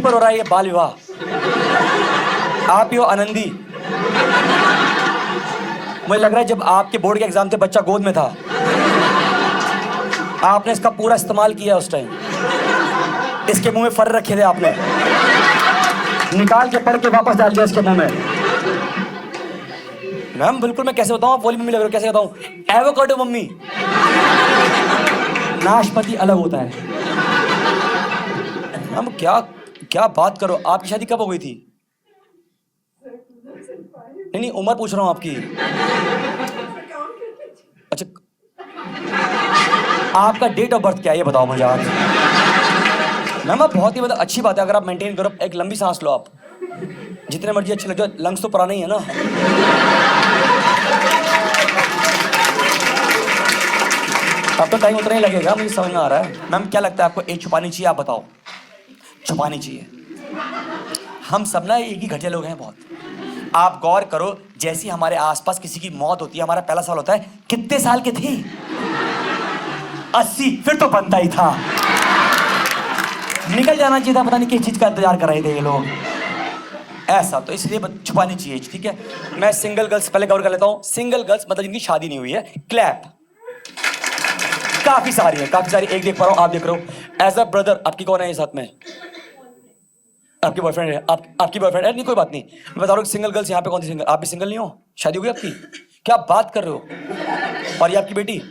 यहीं पर हो रहा है ये बाल विवाह। आप ही हो आनंदी। मुझे लग रहा है जब आपके बोर्ड के एग्जाम थे बच्चा गोद में था, आपने इसका पूरा इस्तेमाल किया उस टाइम। इसके मुंह में फर रखे थे आपने, निकाल के पढ़ के वापस डाल दिया इसके मुंह में। मैम बिल्कुल, मैं कैसे बताऊं, आप बोली मम्मी लग रहे हो, कैसे बताऊं? एवोकाडो मम्मी, नाशपाती अलग होता है। मैम क्या क्या बात करो, आपकी शादी कब हो गई थी? नहीं नहीं, उम्र पूछ रहा हूं आपकी। अच्छा, आपका डेट ऑफ बर्थ क्या है ये बताओ मुझे आज। मैम आप बहुत ही मतलब अच्छी बात है, अगर आप मेंटेन करो, एक लंबी सांस लो आप, जितने मर्जी अच्छे लग जाओ, लंग्स तो पुराने ही है ना। अब तो टाइम उतना ही लगेगा, मुझे समझ में आ रहा है। मैम क्या लगता है आपको एज छुपानी चाहिए? आप बताओ। छुपानी चाहिए। हम सब ना एक ही घटिया लोग हैं बहुत। आप गौर करो, जैसी हमारे आसपास किसी की मौत होती है, हमारा पहला सवाल होता है कितने साल के थे? 80, फिर तो बनता ही था, निकल जाना चाहिए था, पता नहीं किस चीज का इंतजार कर रहे थे ये लोग। ऐसा तो इसलिए छुपानी चाहिए, ठीक है। मैं सिंगल गर्ल्स पहले कवर कर लेता हूं। सिंगल गर्ल्स मतलब जिनकी शादी नहीं हुई है, क्लैप। काफी सारी है, काफी सारी। एक देख पा रहा हूं, आप देख रहे हो। एज अ ब्रदर आपकी कौन है ये साथ में? आपकी बॉयफ्रेंड है? आपकी बॉयफ्रेंड है? नहीं कोई बात नहीं, मैं बता रहा हूँ सिंगल गर्ल्स यहाँ पे कौन सी सिंगल? आप भी सिंगल नहीं हो? शादी हो गई आपकी? क्या बात कर रहे हो? और ये आपकी बेटी?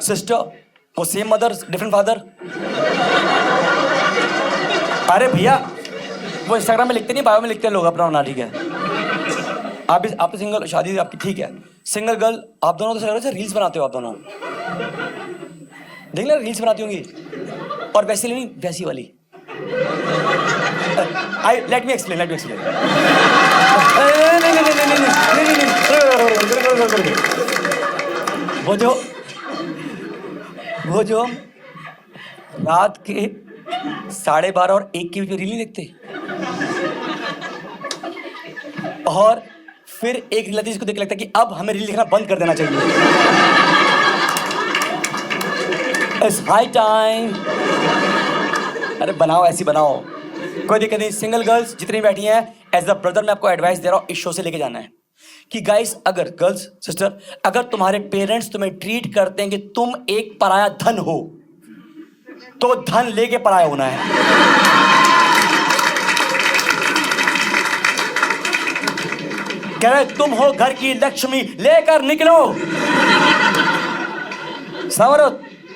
सिस्टर? वो सेम मदर डिफरेंट फादर? अरे भैया वो इंस्टाग्राम में लिखते नहीं, बायो में लिखते हैं लोग अपना होना, ठीक है। आप तो सिंगल, शादी आपकी, ठीक है। सिंगल गर्ल आप दोनों तो रील्स बनाते हो आप दोनों, देख ले रील्स बनाती होंगी। और वैसी नहीं, वैसी वाली। Let me explain. वो जो रात के 12:30 और 1 के बीच में रील नहीं देखते, और फिर एक रील आती है जिसको देख लगता है कि अब हमें रील देखना बंद कर देना चाहिए। It's high time. अरे बनाओ, ऐसी बनाओ, कोई दिक्कत नहीं। सिंगल गर्ल्स जितनी बैठी हैं, एज अ ब्रदर मैं आपको एडवाइस दे रहा हूं, इस शो से लेके जाना है कि गाइस, अगर गर्ल्स सिस्टर, अगर तुम्हारे पेरेंट्स तुम्हें ट्रीट करते हैं कि तुम एक पराया धन हो, तो धन लेके पराया होना है। कह रहे तुम हो घर की लक्ष्मी, लेकर निकलो। समझो,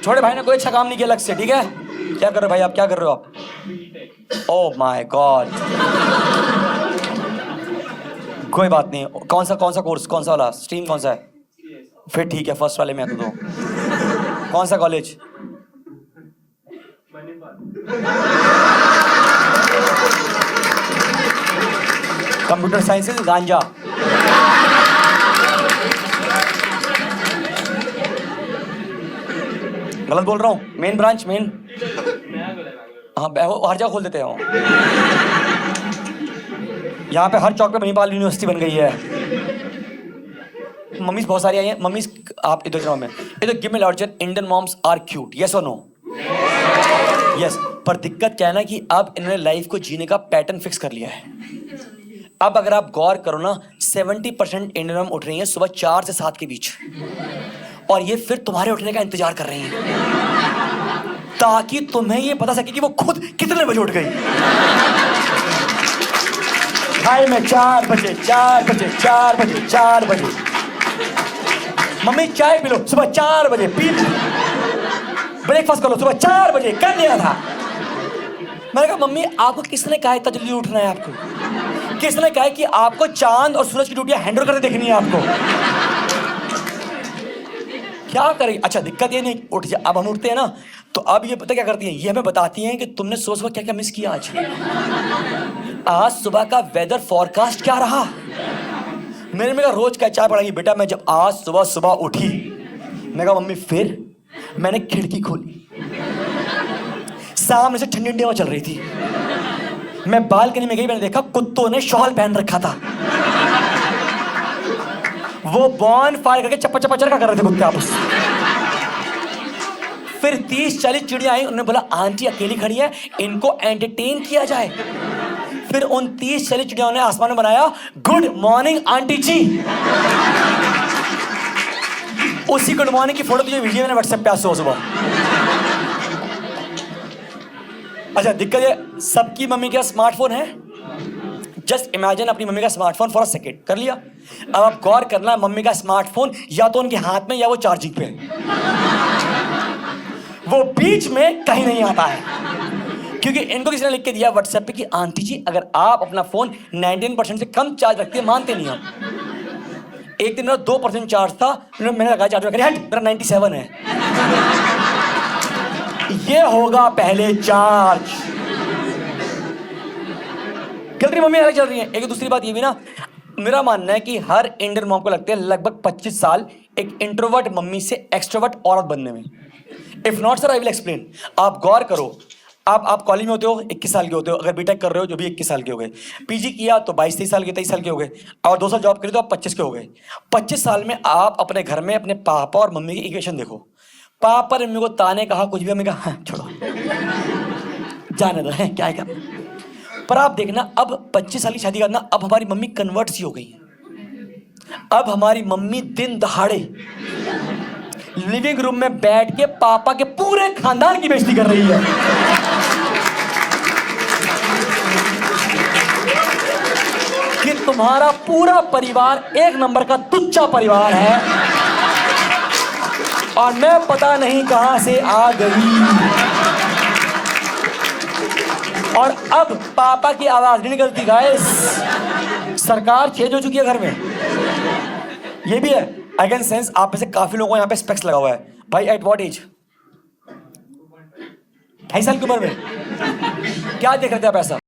छोटे भाई ने कोई अच्छा काम नहीं किया अलग से, ठीक है। क्या कर रहे हो भाई आप, क्या कर रहे हो आप? ओह माय गॉड, कोई बात नहीं। कौन सा कोर्स, कौन सा वाला स्ट्रीम, कौन सा है? फिर ठीक है, फर्स्ट वाले में आ दो। कौन सा कॉलेज? कंप्यूटर साइंसेज, गांजा। गलत बोल रहा हूँ? मेन ब्रांच, मेन, हाँ हर जगह खोल देते हैं। यहाँ पे हर चौक पे मणिपाल यूनिवर्सिटी बन गई है। मम्मीज बहुत सारी आई हैं। मम्मीज आप इधर जाओ, मैं इधर, गिव मी लॉर्जन, Indian moms are cute, yes और नो? यस। पर दिक्कत क्या है ना कि अब इन्होंने लाइफ को जीने का पैटर्न फिक्स कर लिया है। अब अगर आप गौर करो ना, 70% इंडियन मॉम उठ रही हैं सुबह 4 से 7 के बीच, और ये फिर तुम्हारे उठने का इंतजार कर रही हैं ताकि तुम्हें ये पता सके कि वो खुद कितने बजे उठ गई। भाई मैं 4 बजे मम्मी चाय पी लो, सुबह 4 बजे पी, ब्रेकफास्ट कर लो, सुबह 4 बजे कर लिया था। मैंने कहा मम्मी आपको किसने कहा इतना जल्दी उठना है? आपको किसने कहा कि आपको चांद और सूरज की ड्यूटियां हैंडल करके देखनी है आपको? क्या करें? अच्छा दिक्कत ये नहीं, उठ जा, अब हम उठते हैं ना, तो अब ये पता क्या करती हैं, ये हमें बताती हैं कि तुमने सुबह क्या क्या मिस किया आज सुबह का वेदर फॉरकास्ट क्या रहा। मैंने कहा रोज क्या चाय पड़ेगी बेटा? मैं जब आज सुबह उठी, मैं कहा मम्मी, फिर मैंने खिड़की खोली, सामने से ठंडी हवा चल रही थी, मैं बालकनी में गई, मैंने देखा कुत्तों ने शॉल पहन रखा था, वो बॉन फायर करके चप्पा चरखा कर रहे थे कुत्ते आपस। फिर 30-40 चिड़िया आई, उन्होंने बोला आंटी अकेली खड़ी है, इनको एंटरटेन किया जाए। फिर उन 30-40 चिड़ियाओं ने आसमान में बनाया गुड मॉर्निंग आंटी जी। उसी गुड मॉर्निंग की फोटो तुझे वीडियो मैंने व्हाट्सएप पे आज सुबह। अच्छा, दिक्कत है सबकी मम्मी के स्मार्टफोन है। जस्ट इमेजिन अपनी मम्मी का स्मार्टफोन फॉर अ सेकेंड, कर लिया। अब आप गौर करना, मम्मी का स्मार्टफोन या तो उनके हाथ में या वो चार्जिंग पे है, वो बीच में कहीं नहीं आता है। क्योंकि इनको किसी ने लिख के दिया व्हाट्सएप पे कि आंटी जी अगर आप अपना फोन 19% से कम चार्ज रखते हैं, मानते नहीं आप। एक दिन मेरा 2% चार्ज था, मैंने लगाया चार्ज, मेरा 97 है। ये होगा पहले चार्ज। गलती मम्मी अलग चल रही है। एक दूसरी बात ये भी ना, मेरा मानना है कि हर इंडियन मॉम को लगते हैं लगभग 25 साल एक इंट्रोवर्ट मम्मी से एक्सट्रोवर्ट औरत बनने में। If not sir I will explain. आप गौर करो, आप कॉलेज में होते हो 21 साल के होते हो, अगर बीटेक कर रहे हो जो भी 21 साल के हो गए, पीजी किया तो 22-23 साल के, 23 साल के हो गए, और 2 साल जॉब करी तो आप 25 के हो गए। 25 साल में आप अपने घर में अपने पापा और मम्मी की इक्वेशन देखो। पापा ने मम्मी को ताने कहा कुछ भी, मम्मी कहा हाँ, छोड़ो जाने दो, है क्या है। पर आप देखना, अब 25 साल की शादी करना, अब हमारी मम्मी कन्वर्ट सी हो गई है। अब हमारी मम्मी दिन दहाड़े लिविंग रूम में बैठ के पापा के पूरे खानदान की बेइज्जती कर रही है। कि तुम्हारा पूरा परिवार एक नंबर का तुच्चा परिवार है और मैं पता नहीं कहां से आ गई। और अब पापा की आवाज नहीं निकलती गाइस, सरकार चेंज हो चुकी है घर में। ये भी है, आई कैन सेंस आप में से काफी लोगों को यहाँ पे स्पेक्स लगा हुआ है। भाई एट व्हाट एज? 2.5 साल की उम्र में क्या देख रहे थे आप ऐसा?